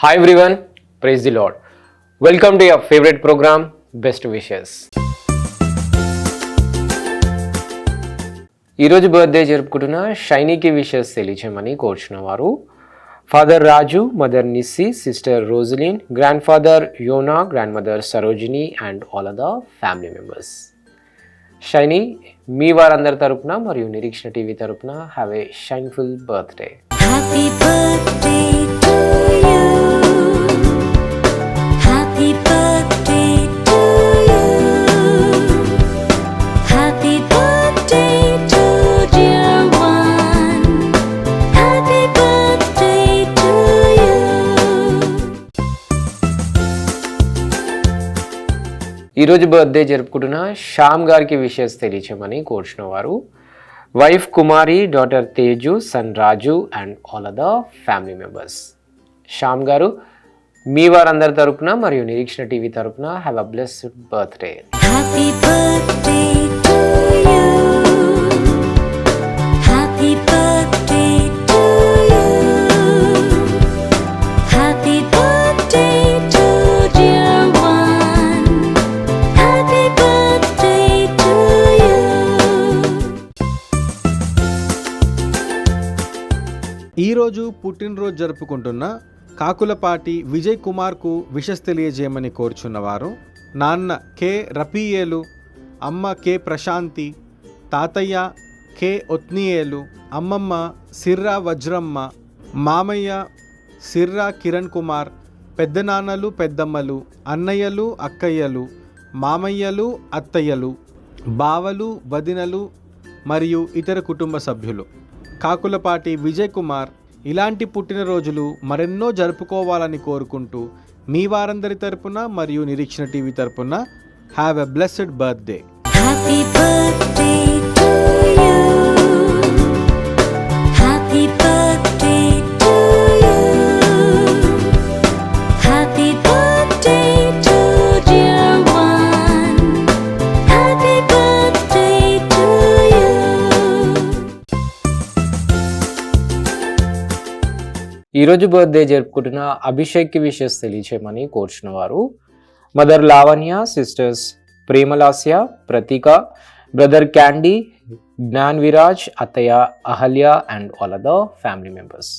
Hi everyone, praise the Lord. Welcome to your favorite program, Best Wishes. ఈరోజు birthday జరుపుకుంటున్న షైనీకి wishes తెలియచేయమని కోరుచున్న వారు father Raju, mother Nissi, sister Roselin, grand father Yona, grand mother Sarojini and all other family members. Shiny, మీ వారందరి తరపున మరియు నిరీక్షణ టీవీ తరపున have a shineful birthday. Happy birthday to you. Happy birthday to you. Happy birthday to dear one. Happy birthday to you. ఈరోజు birthday జరుపుకుంటున్న శ్యామ్ గారికి wishes తెలియచేయమని కోరుచున్న వారు wife Kumari, daughter Teju, son Raju and all other family members. Shyam garu, మీ వారందరి తరపున మరియు నిరీక్షణ టీవీ తరపున have a blessed birthday. Happy birthday to you. Happy birthday to you. Happy birthday to dear one. Happy birthday to you. ఈరోజు పుట్టినరోజు జరుపుకుంటున్న కాకులపాటి విజయ్ కుమార్కు విషెస్ తెలియజేయమని కోరుచున్నవారు నాన్న కె రపియేలు, అమ్మ కె ప్రశాంతి, తాతయ్య కె ఒత్నియేలు, అమ్మమ్మ సిర్రా వజ్రమ్మ, మామయ్య సిర్రా కిరణ్ కుమార్, పెద్దనాన్నలు పెద్దమ్మలు, అన్నయ్యలు అక్కయ్యలు, మామయ్యలు అత్తయ్యలు, బావలు వదినలు మరియు ఇతర కుటుంబ సభ్యులు. కాకులపాటి విజయ్ కుమార్ ఇలాంటి పుట్టినరోజులు మరెన్నో జరుపుకోవాలని కోరుకుంటూ మీ వారందరి తరపున మరియు నిరీక్షణ టీవీ తరపున have a blessed birthday. Happy birthday to you. Happy birthday to you. Happy birthday to dear one. Happy birthday to you. ఈరోజు బర్త్డే జరుపుకుంటున్న అభిషేక్కి విషెస్ తెలియచేయమని కోరుచున్న వారు మదర్ లావణ్య, సిస్టర్స్ ప్రేమలాస్య, ప్రతీక, బ్రదర్ క్యాండీ, జ్ఞాన్ విరాజ్, అత్తయ్య Ahalya and all other family members.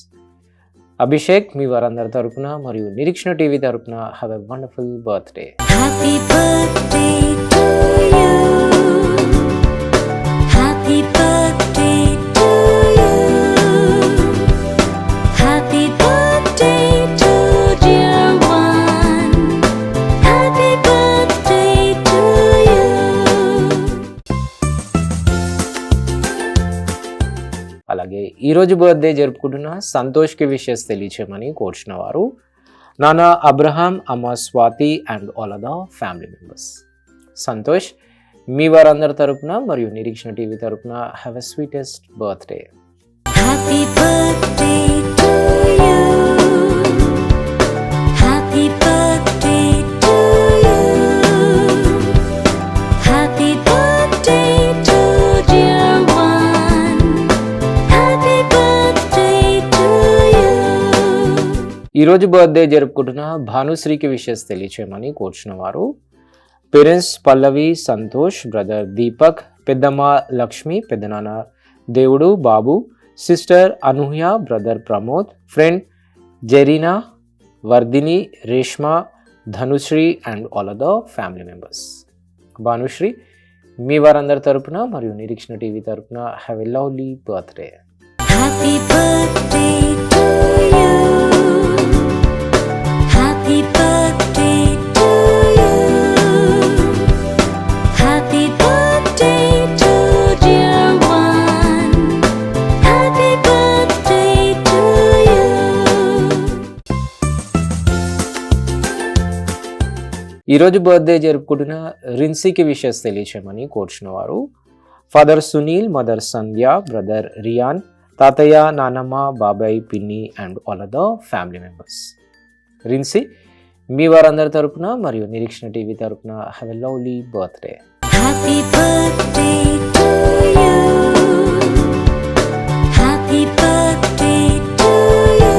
Abhishek, మీ వారందరి తరపున మరియు నిరీక్షణ టీవీ తరపున have a wonderful birthday. Happy birthday to you. Happy birthday to you. Happy birthday to dear one. Happy birthday to you. అలాగే ఈరోజు బర్త్డే జరుపుకుంటున్న సంతోష్కి విషెస్ తెలియచేయమని కోరుచున్న వారు నాన్న అబ్రహాం, అమ్మ Swathi and all other family members. Santosh, మీ వారందరి తరపున మరియు నిరీక్షణ టీవీ తరపున have a sweetest birthday. Happy birthday to you. Happy birthday to you. Happy birthday to dear one. Happy birthday to you. ఈరోజు బర్త్డే జరుపుకుంటున్న భానుశ్రీకి విషెస్ తెలియచేయమని కోరుచున్న వారు పేరెంట్స్ పల్లవి, సంతోష్, బ్రదర్ దీపక్, పెద్దమ్మ లక్ష్మి, పెద్దనాన్న దేవుడు, Babu, sister Anuhya, brother Pramod, friend Zareena, Vardhini, Reshma, Dhanushree and all other family members. Bhanushree, మీ వారందరి తరపున మరియు నిరీక్షణ టీవీ తరపున have a lovely birthday. Happy birthday to you. Happy birthday to you. Happy birthday to dear one. Happy birthday to you. ఈరోజు బర్త్డే జరుపుకుంటున్న రిన్సీకి wishes తెలియచేయమని కోరుచున్న వారు father Sunil, mother Sandhya, brother Ryan, తాతయ్య, నానమ్మ, బాబాయ్, పిన్ని and all other family members. Rincy, మీ వారందరి తరపున మరియు నిరీక్షణ టీవీ తరపున have a lovely birthday. Happy birthday to you. Happy birthday to you.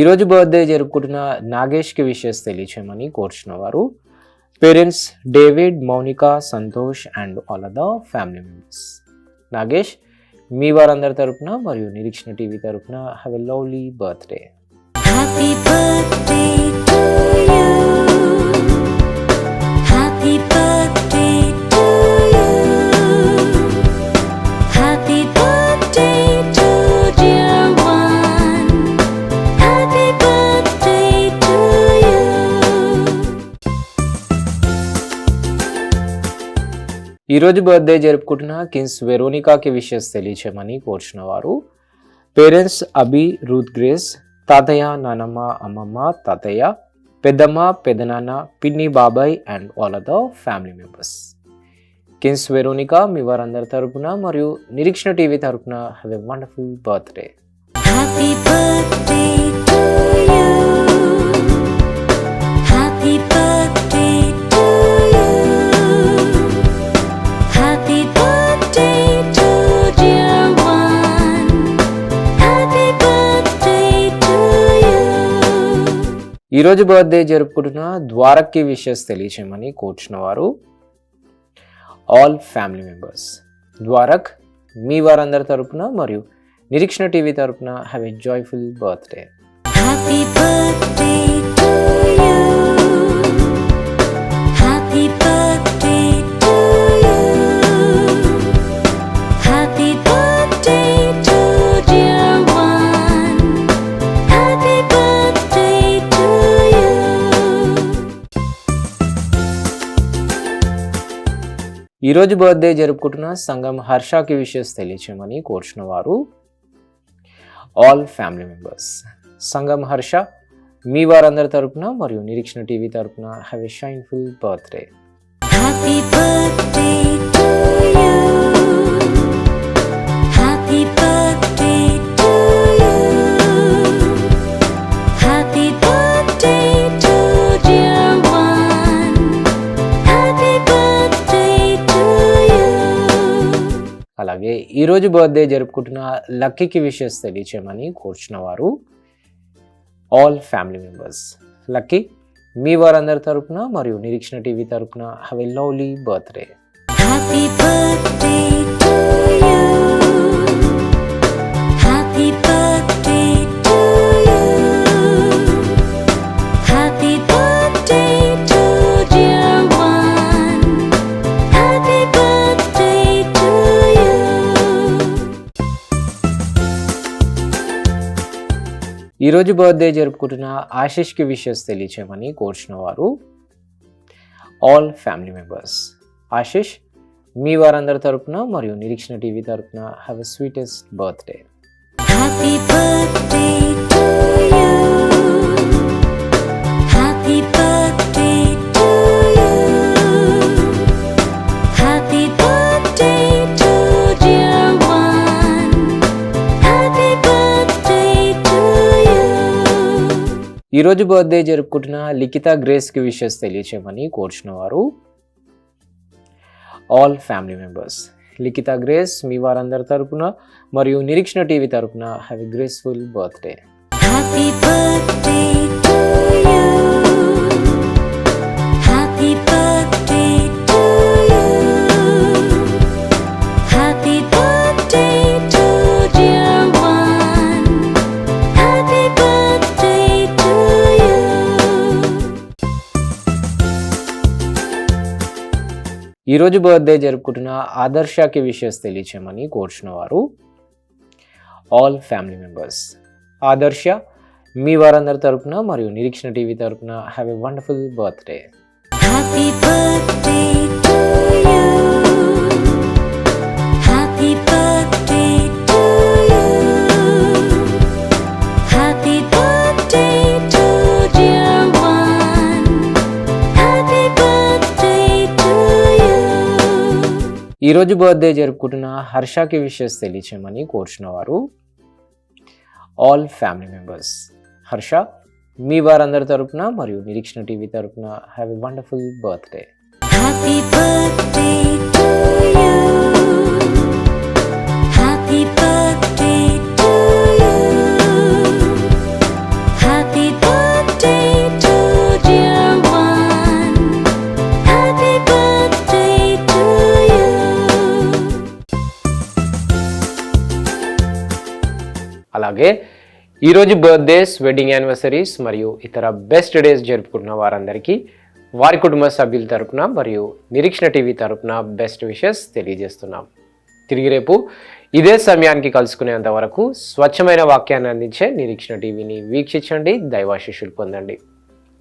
ఈరోజు బర్త్డే జరుపుకుంటున్న నాగేష్కి విషెస్ తెలియచేయమని కోరుచున్న వారు parents David, Mounika, Santosh and all the family members. Nagesh, మీ వారందరి తరపున మరియు నిరీక్షణ టీవీ తరపున have a lovely birthday. Happy birthday to you. Happy birthday to you. Happy birthday to dear one. Happy birthday to you. ఈరోజు బర్త్డే జరుపుకుంటున్న కిన్స్ వెరోనికాకి విషెస్ తెలియచేయమని కోరుచున్న వారు పేరెంట్స్ అబి, రూత్ గ్రేస్, తాతయ్య, నానమ్మ, అమ్మమ్మ, తాతయ్య, పెద్దమ్మ, పెదనాన్న, పిన్ని, బాబాయ్ and all the family members. కిన్స్ వెరోనికా, మీ వారందరి తరపున మరియు నిరీక్షణ టీవీ తరపున have a wonderful birthday. Happy birthday to you. Happy birthday to you. Happy birthday to dear one. Happy birthday to you. ఈరోజు బర్త్డే జరుపుకుంటున్న ద్వారక్కి విషెస్ తెలియచేయమని కోరుచున్న వారు ఆల్ ఫ్యామిలీ మెంబర్స్. ద్వారక్, మీ వారందరి తరపున మరియు నిరీక్షణ టీవీ తరపున have a joyful birthday. Happy birthday to you. Happy birthday to you. Happy birthday to dear one. Happy birthday to you. ఈరోజు బర్త్డే జరుపుకుంటున్న సంఘం హర్షకి విషెస్ తెలియచేయమని కోరుచున్న వారు ఆల్ ఫ్యామిలీ మెంబర్స్. సంఘం హర్ష, మీ వారందరి తరపున మరియు నిరీక్షణ టీవీ తరపున have a shineful birthday. Happy birthday to you. Happy birthday to you. Happy birthday to dear one. Happy birthday to you. అలాగే ఈరోజు బర్త్డే జరుపుకుంటున్న లక్కీకి విషెస్ తెలియచేయమని కోరుచున్న వారు ఆల్ ఫ్యామిలీ మెంబర్స్. లక్కీ, మీ వారందరి తరపున మరియు నిరీక్షణ టీవీ తరపున have a lovely birthday. Happy birthday to you. Happy birthday to you. Happy birthday to dear one. Happy birthday to you. ఈరోజు బర్త్డే జరుపుకుంటున్న ఆశిష్కి విషెస్ తెలియచేయమని కోరుచున్న వారు ఆల్ ఫ్యామిలీ మెంబర్స్. ఆశిష్, మీ వారందరి తరపున మరియు నిరీక్షణ టీవీ తరపున have a sweetest birthday. Happy birthday to you. Happy birthday to you. Happy birthday to dear one. Happy birthday to you. ఈరోజు బర్త్డే జరుపుకుంటున్న లిఖిత గ్రేస్కి విషెస్ తెలియచేయమని కోరుచున్న వారు ఆల్ ఫ్యామిలీ మెంబర్స్. లిఖిత గ్రేస్, మీ వారందరి తరపున మరియు నిరీక్షణ టీవీ తరపున have a graceful birthday. Happy birthday to you. Happy birthday to you. Happy birthday to dear one. Happy birthday to you. ఈరోజు బర్త్డే జరుపుకుంటున్న ఆదర్శకి విషెస్ తెలియచేయమని కోరుచున్న వారు ఆల్ ఫ్యామిలీ మెంబర్స్. ఆదర్శ, మీ వారందరి తరపున మరియు నిరీక్షణ టీవీ తరపున have a wonderful birthday. Happy birthday to you. Happy birthday to you. Happy birthday to dear one. Happy birthday to you. ఈరోజు బర్త్డే జరుపుకుంటున్న హర్షకి విషెస్ తెలియచేయమని కోరుచున్న వారు ఆల్ ఫ్యామిలీ మెంబర్స్. హర్ష, మీ వారందరి తరపున మరియు నిరీక్షణ టీవీ తరపున have a wonderful birthday. Happy birthday to you. Happy birthday to you. అలాగే ఈరోజు బర్త్డేస్, వెడ్డింగ్ యానివర్సరీస్ మరియు ఇతర బెస్ట్ డేస్ జరుపుకుంటున్న వారందరికీ వారి కుటుంబ సభ్యుల తరపున మరియు నిరీక్షణ టీవీ తరపున బెస్ట్ విషెస్ తెలియజేస్తున్నాం. తిరిగి రేపు ఇదే సమయానికి కలుసుకునేంత వరకు స్వచ్ఛమైన వాక్యాన్ని అందించే నిరీక్షణ టీవీని వీక్షించండి, దైవాశీస్సులు పొందండి.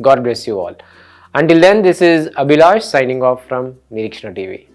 God bless you all. Until then, this is Abhilash signing off from Nirikshana TV.